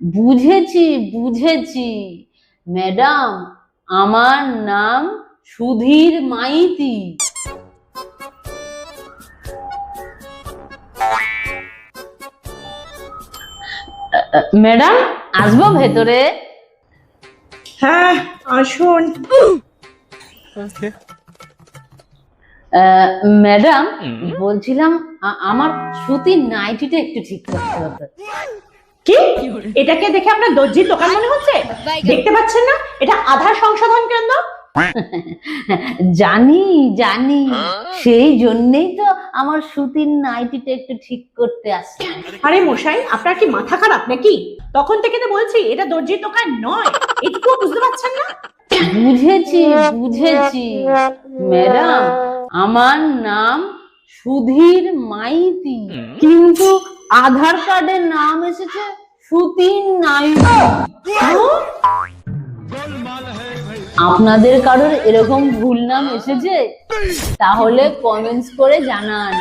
বুঝেছি বুঝেছি ম্যাডাম, আমার নাম সুধীর মাইতি। ম্যাডাম, আসবো ভেতরে? হ্যাঁ আসুন। ম্যাডাম, বলছিলাম আমার সুতির নাইটিটা একটু ঠিক করতে হবে। কি? এটাকে দেখে আপনার দর্জির দোকান মনে হচ্ছে? দেখতে পাচ্ছেন না এটা আধার সংশোধন কেন্দ্র? জানি জানি, সেই জন্যই তো আমার সুতির নাইটিটা একটু ঠিক করতে আসলাম। আরে মশাই, আপনার কি মাথা খারাপ নাকি? তখন থেকে তো বলছি এটা দর্জির দোকান নয়, এটুকু বুঝতে পারছেন না? বুঝেছি বুঝেছি ম্যাডাম, আমার নাম সুধীর মাইতি, কিন্তু আধার কার্ডে নাম এসেছে সুতির নাইটি। আপনাদের কারোর এরকম ভুল নাম এসেছে? তাহলে কমেন্টস করে জানান।